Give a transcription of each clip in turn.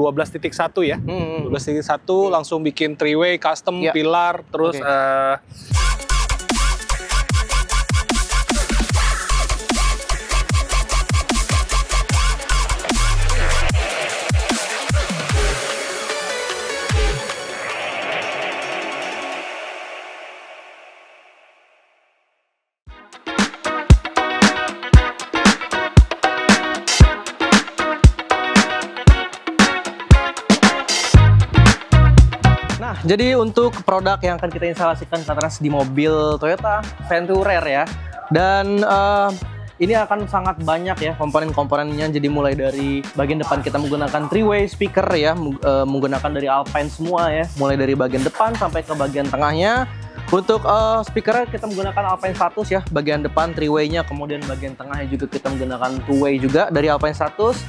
12.1 ya. 12.1 langsung bikin 3-way custom pilar terus jadi untuk produk yang akan kita instalasikan Katras di mobil Toyota Venturer ya, dan ini akan sangat banyak ya komponen-komponennya. Jadi mulai dari bagian depan kita menggunakan 3-way speaker ya, menggunakan dari Alpine semua ya, mulai dari bagian depan sampai ke bagian tengahnya. Untuk speaker kita menggunakan Alpine Status ya, bagian depan 3-way-nya, kemudian bagian tengahnya juga kita menggunakan 2-way juga dari Alpine Status.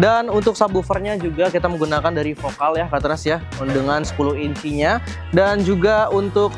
Dan untuk subwoofernya juga kita menggunakan dari Vokal ya, Katras ya, dengan 10 inchinya. Dan juga untuk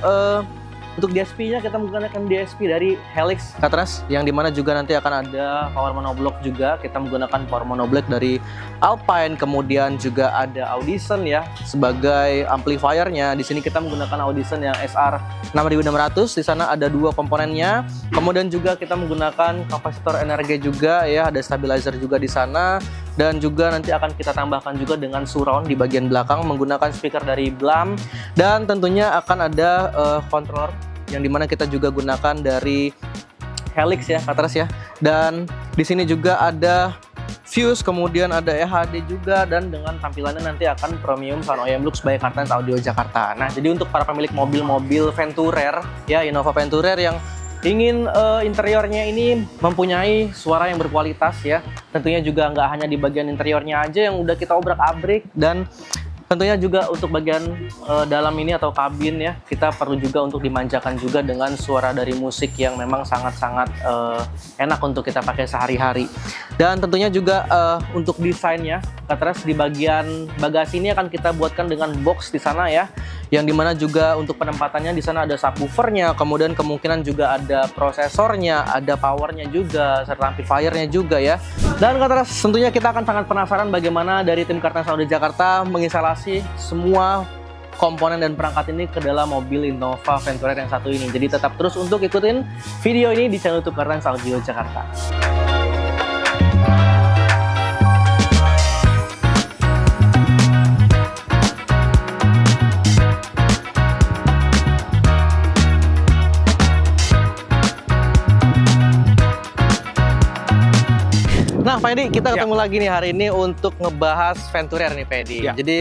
DSP-nya kita menggunakan DSP dari Helix Katras, yang dimana juga nanti akan ada power monoblock juga. Kita menggunakan power monoblock dari Alpine, kemudian juga ada Audison ya sebagai amplifiernya. Di sini kita menggunakan Audison yang SR6600. Di sana ada 2 komponennya. Kemudian juga kita menggunakan kapasitor energi juga ya, ada stabilizer juga di sana. Dan juga nanti akan kita tambahkan juga dengan surround di bagian belakang menggunakan speaker dari Blam. Dan tentunya akan ada controller yang dimana kita juga gunakan dari Helix ya, Katras ya. Dan di sini juga ada Fuse, kemudian ada EHD juga, dan dengan tampilannya nanti akan premium sound OEM Lux by Kartens Audio Jakarta. Nah, jadi untuk para pemilik mobil-mobil Venturer ya, Innova Venturer yang ingin interiornya ini mempunyai suara yang berkualitas ya, tentunya juga nggak hanya di bagian interiornya aja yang udah kita obrak-abrik, dan tentunya juga untuk bagian dalam ini atau kabin ya, kita perlu juga untuk dimanjakan juga dengan suara dari musik yang memang sangat-sangat enak untuk kita pakai sehari-hari. Dan tentunya juga untuk desainnya, Katras, di bagian bagasi ini akan kita buatkan dengan box di sana ya, yang dimana juga untuk penempatannya di sana ada subwoofernya, kemudian kemungkinan juga ada prosesornya, ada powernya juga, serta amplifiernya juga ya. Dan Katras, tentunya kita akan sangat penasaran bagaimana dari tim Kartens Audio Jakarta menginstalasi semua komponen dan perangkat ini ke dalam mobil Innova Venturer yang satu ini. Jadi tetap terus untuk ikutin video ini di channel YouTube Kartens Audio Jakarta. Nah, Pak Edi, kita ketemu lagi nih hari ini untuk ngebahas Venturer nih, Pak Edi. Jadi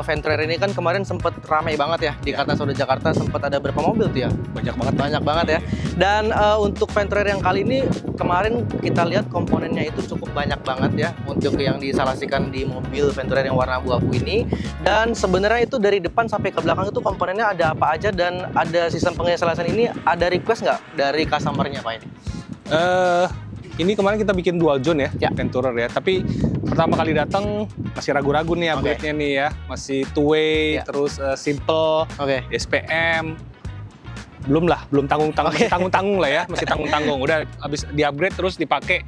Venturer ini kan kemarin sempat ramai banget ya di Kartens Audio Jakarta, sempat ada berapa mobil tuh ya? Banyak banget ya. Dan untuk Venturer yang kali ini kemarin kita lihat komponennya itu cukup banyak banget ya untuk yang diinstalasikan di mobil Venturer yang warna abu-abu ini. Dan sebenarnya itu dari depan sampai ke belakang itu komponennya ada apa aja, dan ada sistem penginstalasian ini, ada request nggak dari customer-nya, Pak Edi? Ini kemarin kita bikin dual zone ya, Venturer ya. Tapi pertama kali datang masih ragu-ragu nih upgrade-nya nih ya. Masih 2-way, terus simple, SPM. Belum tanggung-tanggung lah ya, masih tanggung-tanggung. Udah habis di-upgrade terus dipakai,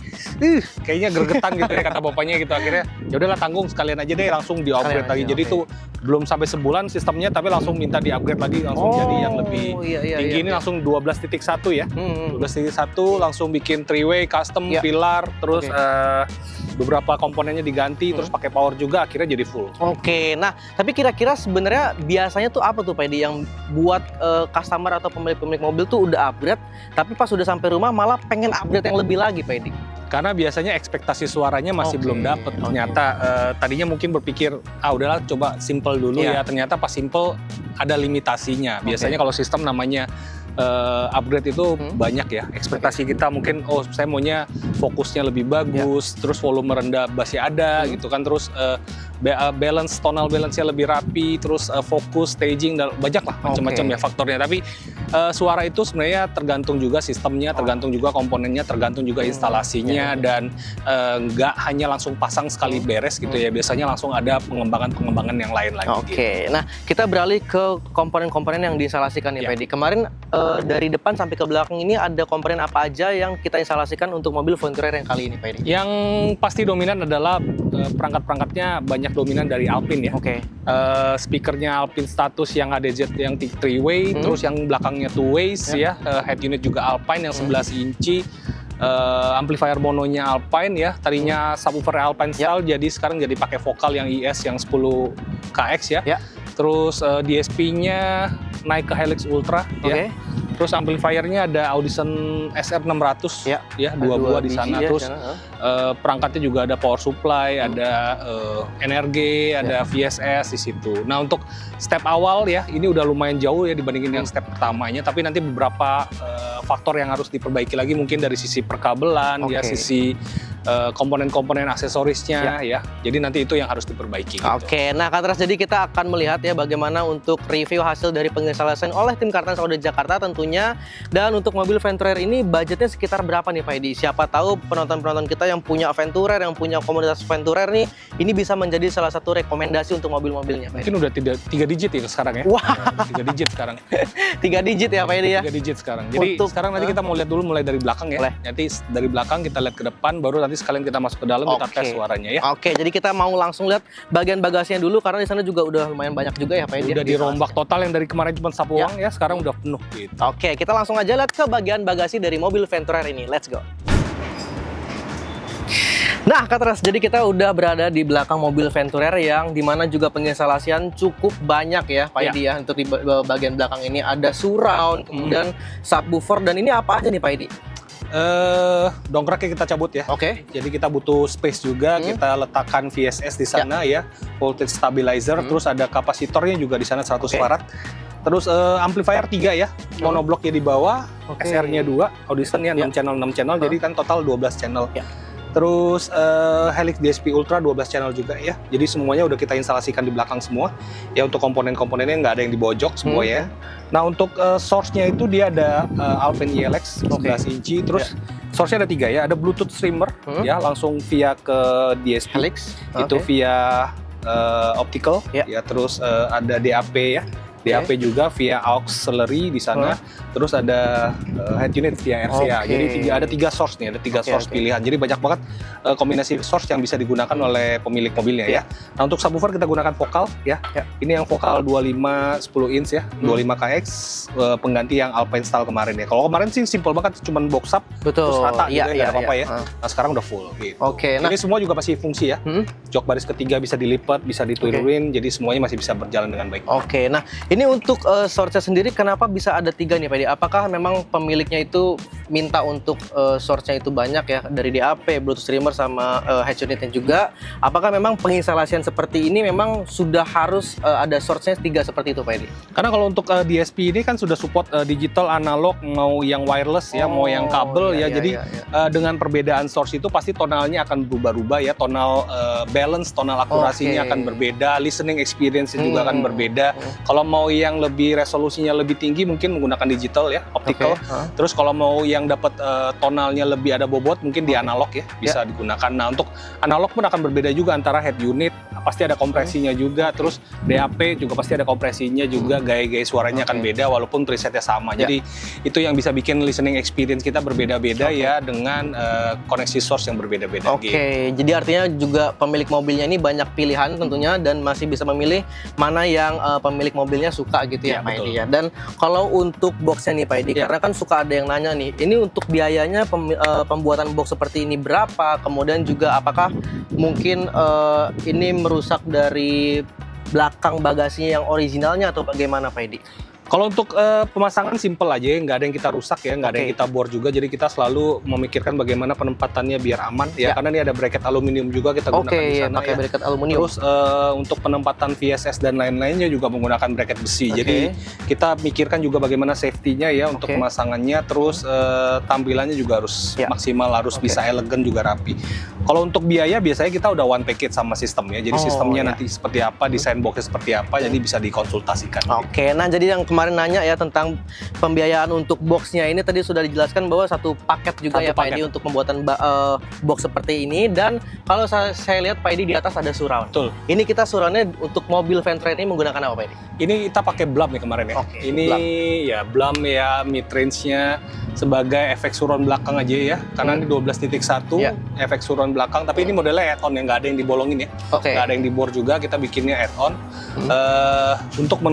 kayaknya gregetan gitu ya kata bapaknya gitu. Akhirnya ya udahlah, tanggung sekalian aja deh, langsung di-upgrade lagi. Jadi itu belum sampai sebulan sistemnya, tapi langsung minta di-upgrade lagi, langsung jadi yang lebih tinggi. Ini langsung 12.1 ya. 12.1 langsung bikin 3-way custom pilar, terus beberapa komponennya diganti, terus pakai power juga, akhirnya jadi full. Oke, nah tapi kira-kira sebenarnya biasanya tuh apa tuh, Pak Edi, yang buat customer atau pemilik mobil tuh udah upgrade, tapi pas udah sampai rumah malah pengen upgrade yang lebih lagi, Pak Edi? Karena biasanya ekspektasi suaranya masih belum dapet. Ternyata tadinya mungkin berpikir, udahlah coba simple dulu ya. Ternyata pas simple ada limitasinya. Biasanya kalau sistem namanya upgrade itu banyak ya. Ekspektasi kita mungkin, saya maunya fokusnya lebih bagus, terus volume rendah bassnya ada gitu kan, terus tonal balance-nya lebih rapi, terus fokus, staging, dan banyak lah macam-macam ya faktornya. Tapi suara itu sebenarnya tergantung juga sistemnya, tergantung juga komponennya, tergantung juga instalasinya, dan nggak hanya langsung pasang sekali beres gitu ya. Biasanya langsung ada pengembangan yang lain lagi. Oke, nah kita beralih ke komponen-komponen yang diinstalasikan nih, Pak Edi. Kemarin dari depan sampai ke belakang ini ada komponen apa aja yang kita instalasikan untuk mobil Venturer yang kali ini, Pak Edi? Yang pasti dominan adalah perangkat-perangkatnya banyak dominan dari Alpine ya. Oke. Speakernya Alpine Status yang ADZ yang 3-way, terus yang belakangnya 2-ways ya. Head unit juga Alpine yang 11 inci. Amplifier mononya Alpine ya. Tadinya subwoofer Alpine style, jadi sekarang jadi pakai vokal yang IS yang 10 KX ya. Terus DSP-nya naik ke Helix Ultra ya. Terus amplifiernya ada Audison SR600 ya, dua buah di sana. Terus perangkatnya juga ada power supply, ada NRG, ada VSS di situ. Nah, untuk step awal ya, ini udah lumayan jauh ya dibandingin yang step pertamanya, tapi nanti beberapa faktor yang harus diperbaiki lagi mungkin dari sisi perkabelan ya, sisi komponen-komponen aksesorisnya ya. Jadi nanti itu yang harus diperbaiki. Oke, nah Katras, jadi kita akan melihat ya bagaimana untuk review hasil dari penginstalasian oleh tim Kartans Audio Jakarta tentunya. Dan untuk mobil Venturer ini budgetnya sekitar berapa nih Pak Edi? Siapa tahu penonton-penonton kita yang punya Venturer, yang punya komunitas Venturer nih, ini bisa menjadi salah satu rekomendasi untuk mobil-mobilnya, Pak Edi. Mungkin udah 3 digit ya sekarang ya. Wah, 3 digit sekarang. 3 digit ya Pak Edi ya. 3 digit sekarang. Jadi sekarang nanti kita mau lihat dulu mulai dari belakang ya. Nanti dari belakang kita lihat ke depan, baru nanti sekalian kita masuk ke dalam, kita tes suaranya ya. Oke, jadi kita mau langsung lihat bagian bagasinya dulu karena di sana juga udah lumayan banyak juga ya Pak Edi. Udah dirombak total, yang dari kemarin cuma sapu uang ya, sekarang udah penuh gitu. Oke, kita langsung aja lihat ke bagian bagasi dari mobil Venturer ini. Let's go. Nah, Katras, jadi kita udah berada di belakang mobil Venturer yang dimana juga penginstalasian cukup banyak ya Pak Edi ya. Untuk di bagian belakang ini ada surround, kemudian subwoofer, dan ini apa aja nih Pak Edi? Dongkraknya kita cabut ya. Jadi kita butuh space juga, kita letakkan VSS di sana ya, voltage stabilizer, terus ada kapasitornya juga di sana 100 farad. Terus amplifier 3 ya, monobloknya di bawah, SR-nya 2, Audison-nya 6 channel, jadi kan total 12 channel. Terus Helix DSP Ultra 12 channel juga ya. Jadi semuanya udah kita instalasikan di belakang semua. Ya, untuk komponen-komponennya nggak ada yang di pojok semua ya. Nah, untuk source-nya itu dia ada Alpine ELX 11 inci. Terus source-nya ada 3 ya. Ada Bluetooth streamer ya, langsung via ke DSP. Helix. Itu via optical ya. Terus ada DAP ya. DAP juga via auxiliary di sana. Terus ada head unit via RCA. Jadi ada 3 source nih, ada 3 source pilihan. Jadi banyak banget kombinasi source yang bisa digunakan oleh pemilik mobilnya ya. Nah, untuk subwoofer kita gunakan vokal ya. Ini yang vokal 25 10 inch ya, 25 KX, pengganti yang Alpine style kemarin ya. Kalau kemarin sih simple banget, cuman box up terus rata gitu, nggak ada apa-apa ya. Nah, sekarang udah full gitu. Ini semua juga masih fungsi ya. Jok baris ketiga bisa dilipat, bisa diturunin, jadi semuanya masih bisa berjalan dengan baik. Nah, ini untuk source-nya sendiri kenapa bisa ada 3 nih Pak Edi? Apakah memang pemiliknya itu minta untuk source-nya itu banyak ya, dari DAP, Bluetooth streamer, sama head unitnya juga? Apakah memang penginstalasian seperti ini memang sudah harus ada source-nya 3 seperti itu Pak Edi? Karena kalau untuk DSP ini kan sudah support digital, analog, mau yang wireless ya, mau yang kabel ya. Jadi dengan perbedaan source itu pasti tonalnya akan berubah-ubah ya, tonal balance, tonal akurasinya akan berbeda, listening experience-nya juga akan berbeda. Kalau mau yang lebih resolusinya lebih tinggi mungkin menggunakan digital ya, optical. Terus kalau mau yang dapat tonalnya lebih ada bobot mungkin di analog ya, bisa digunakan. Nah, untuk analog pun akan berbeda juga antara head unit, pasti ada kompresinya juga, terus DAP juga pasti ada kompresinya juga, gaya-gaya suaranya akan beda walaupun presetnya sama. Jadi itu yang bisa bikin listening experience kita berbeda-beda ya, dengan koneksi source yang berbeda-beda. Jadi artinya juga pemilik mobilnya ini banyak pilihan tentunya, dan masih bisa memilih mana yang pemilik mobilnya suka gitu ya Pak Edi ya. Dan kalau untuk boxnya nih Pak Edi, karena kan suka ada yang nanya nih, ini untuk biayanya pembuatan box seperti ini berapa? Kemudian juga apakah mungkin ini merusak dari belakang bagasinya yang originalnya atau bagaimana Pak Edi? Kalau untuk pemasangan simple aja, nggak ada yang kita rusak ya, nggak ada yang kita bor juga. Jadi kita selalu memikirkan bagaimana penempatannya biar aman ya, karena ini ada bracket aluminium juga kita gunakan di sana pakai bracket aluminium. Terus untuk penempatan VSS dan lain-lainnya juga menggunakan bracket besi. Jadi kita mikirkan juga bagaimana safety-nya ya untuk pemasangannya. Terus tampilannya juga harus maksimal, harus bisa elegan juga rapi. Kalau untuk biaya biasanya kita udah one package sama sistemnya. Jadi sistemnya nanti seperti apa, desain boxnya seperti apa, jadi bisa dikonsultasikan. Nah jadi yang kemarin nanya ya tentang pembiayaan untuk boxnya ini, tadi sudah dijelaskan bahwa satu paket juga ya Pak Edi untuk pembuatan box seperti ini. Dan kalau saya lihat Pak Edi di atas ada surround. Betul. Ini kita surroundnya untuk mobil Venture ini menggunakan apa Pak Edi? Ini kita pakai blam nih kemarin ya. Ini blam ya, mid range-nya sebagai efek surround belakang aja ya. Karena ini 12.1 efek surround belakang, tapi ini modelnya add-on ya, nggak ada yang dibolongin ya. Nggak ada yang dibor juga, kita bikinnya add-on untuk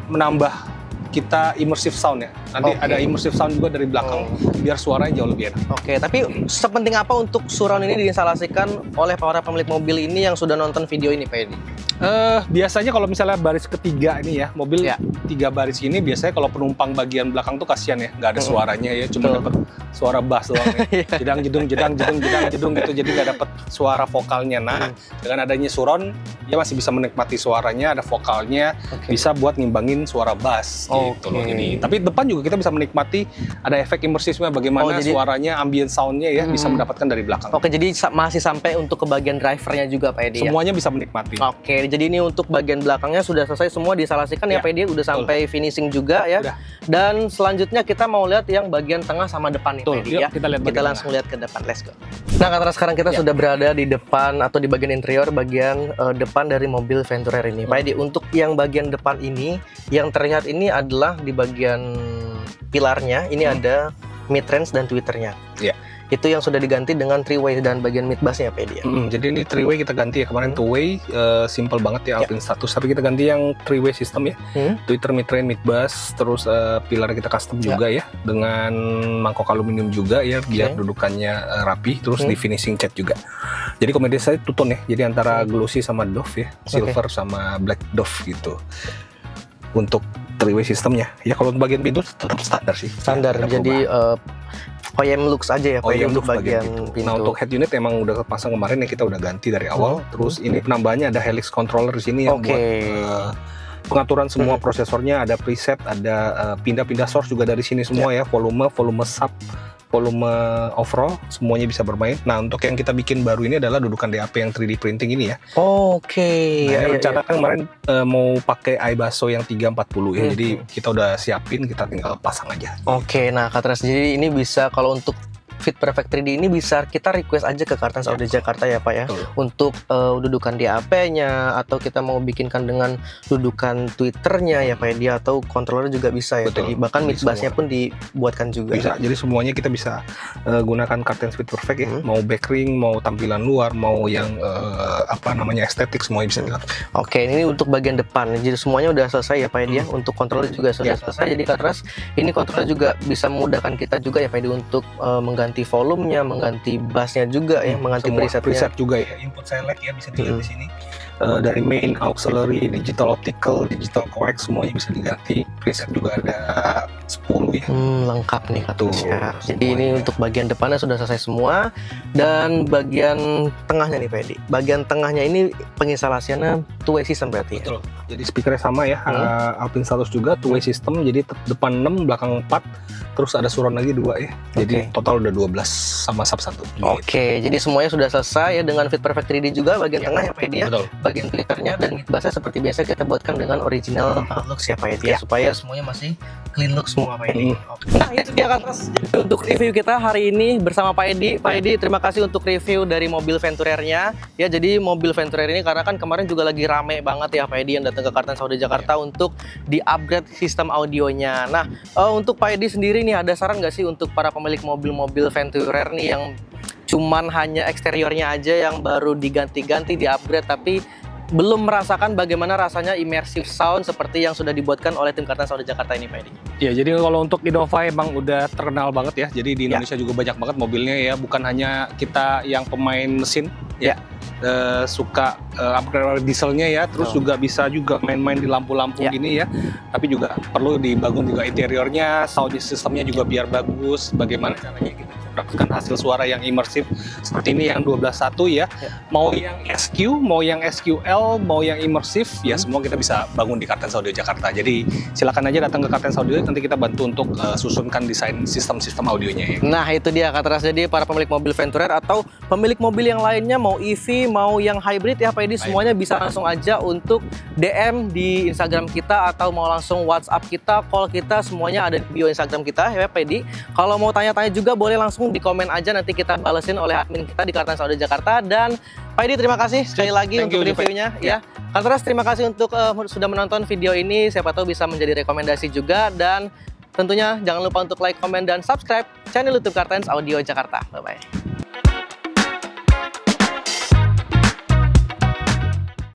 menambah kita immersive sound ya. Nanti ada immersive sound juga dari belakang biar suaranya jauh lebih enak. Tapi sepenting apa untuk surround ini diinstalasikan oleh para pemilik mobil ini yang sudah nonton video ini Pak Edi? Biasanya kalau misalnya baris ketiga ini ya, mobil 3 baris ini biasanya kalau penumpang bagian belakang tuh kasihan ya, nggak ada suaranya ya, cuma dapat suara bass doang ya. Jedang jedung gitu, jadi nggak dapat suara vokalnya. Nah, dengan adanya surround, ya masih bisa menikmati suaranya, ada vokalnya, bisa buat ngimbangin suara bass gitu loh. Jadi, tapi depan juga kita bisa menikmati ada efek imersifnya, bagaimana suaranya, ambient soundnya ya bisa mendapatkan dari belakang. Jadi masih sampai untuk ke bagian drivernya juga Pak Edi. Semuanya bisa menikmati. Jadi ini untuk bagian belakangnya sudah selesai semua diinstalasikan ya Pak Edi, udah sampai finishing juga ya. Dan selanjutnya kita mau lihat yang bagian tengah sama depan nih Pak Edi ya. Kita langsung lihat ke depan, let's go. Nah karena sekarang kita sudah berada di depan atau di bagian interior, bagian depan dari mobil Venture ini Pak Edi. Untuk yang bagian depan ini, yang terlihat ini adalah di bagian pilarnya, ini ada mid range dan tweeternya. Itu yang sudah diganti dengan 3-way dan bagian mid bassnya Pak Edi ya. Jadi ini 3-way kita ganti ya, kemarin 2-way simple banget ya Alpine Status, tapi kita ganti yang 3-way system ya. Tweeter, mid range, mid bass, terus pilar kita custom juga ya, dengan mangkok aluminium juga ya, biar dudukannya rapi, terus di finishing cat juga. Jadi kombinasi saya two-tone ya, jadi antara glossy sama doff ya, silver sama black doff gitu. Untuk 3-way sistemnya ya, kalau bagian pintu tetap standar sih. Jadi OEM looks aja ya, OEM untuk bagian pintu. Nah untuk head unit emang udah pasang kemarin ya, kita udah ganti dari awal. Terus ini penambahannya ada helix controller di sini yang buat pengaturan semua prosesornya, ada preset, ada pindah-pindah source juga dari sini semua ya, volume sub, volume overall semuanya bisa bermain. Nah untuk yang kita bikin baru ini adalah dudukan DAP yang 3D printing ini ya. Rencana kemarin mau pakai iBasso yang 340 ya, jadi kita udah siapin, kita tinggal pasang aja. Nah Katras, jadi ini bisa kalau untuk Fit Perfect 3D ini bisa kita request aja ke Kartens Audio Jakarta ya Pak ya, untuk dudukan DAP-nya, atau kita mau bikinkan dengan dudukan Twitternya ya Pak ya, atau controller juga bisa ya. Jadi bahkan mid bass-nya pun dibuatkan juga. Bisa, jadi semuanya kita bisa gunakan Kartens Fit Perfect ya, mau backring, mau tampilan luar, mau yang estetik, semuanya bisa dilakukan. Ini untuk bagian depan, jadi semuanya udah selesai ya Pak ya. Untuk controller juga sudah selesai. Jadi Katras, ini controller juga bisa memudahkan kita juga ya Pak ya, untuk mengganti volumenya, mengganti bassnya juga ya, mengganti preset juga ya. Input select ya bisa dilihat di sini. Dari main, auxiliary, digital optical, digital coax, semuanya bisa diganti. Preset juga ada 10 ya. Lengkap nih katanya. Jadi ini untuk bagian depannya sudah selesai semua. Dan bagian tengahnya nih Pak Edi, bagian tengahnya ini penginstalasiannya 2-way system berarti ya? Jadi speakernya sama ya, Alpine Status juga 2-way system, jadi depan 6, belakang 4, terus ada surround lagi 2 ya. Jadi total udah 12 sama sub 1. Jadi semuanya sudah selesai ya dengan Fit Perfect 3D juga bagian tengah ya Pak Edi ya. Bagian twitternya dan mid bassnya seperti biasa kita buatkan dengan original looks ya Pak Edi ya, supaya semuanya masih clean look semua Pak Edi. Nah itu dia Katras untuk review kita hari ini bersama Pak Edi. Pak Edi, terima kasih untuk review dari mobil Venture-nya ya. Jadi mobil Venture ini karena kan kemarin juga lagi rame banget ya Pak Edi yang datang ke Kartens Audio Jakarta untuk di-upgrade sistem audionya. Nah untuk Pak Edi sendiri nih, ada saran nggak sih untuk para pemilik mobil-mobil Venture nih yang cuman hanya eksteriornya aja yang baru diganti-ganti, di-upgrade, tapi belum merasakan bagaimana rasanya immersive sound seperti yang sudah dibuatkan oleh tim Kartens Audio Jakarta ini Pak Edi? Ya, jadi kalau untuk Innova emang udah terkenal banget ya. Jadi di Indonesia juga banyak banget mobilnya ya. Bukan hanya kita yang pemain mesin ya, suka upgrade dieselnya ya. Terus juga bisa juga main-main di lampu-lampu gini ya. Tapi juga perlu dibangun juga interiornya, sound systemnya juga biar bagus. Bagaimana caranya kita mendapatkan hasil suara yang imersif seperti ini yang 12.1 ya. Mau yang SQ, mau yang SQL, mau yang imersif, ya semua kita bisa bangun di Kartens Audio Jakarta. Jadi silakan aja datang ke Kartens Audio, nanti kita bantu untuk susunkan desain sistem-sistem audionya ya. Nah itu dia Kak Teras, jadi para pemilik mobil Venturer atau pemilik mobil yang lainnya, mau EV, mau yang hybrid ya Pak Edi, semuanya bisa langsung aja untuk DM di Instagram kita atau mau langsung WhatsApp kita, call kita, semuanya ada di bio Instagram kita ya Pak Edi. Kalau mau tanya-tanya juga boleh langsung di komen aja, nanti kita balesin oleh admin kita di Kartens Audio Jakarta. Dan Pak Edi terima kasih sekali lagi untuk reviewnya ya. Kak Teras terima kasih untuk sudah menonton video ini, siapa tahu bisa menjadi rekomendasi juga. Dan tentunya jangan lupa untuk like, komen, dan subscribe channel YouTube Kartens Audio Jakarta. Bye-bye.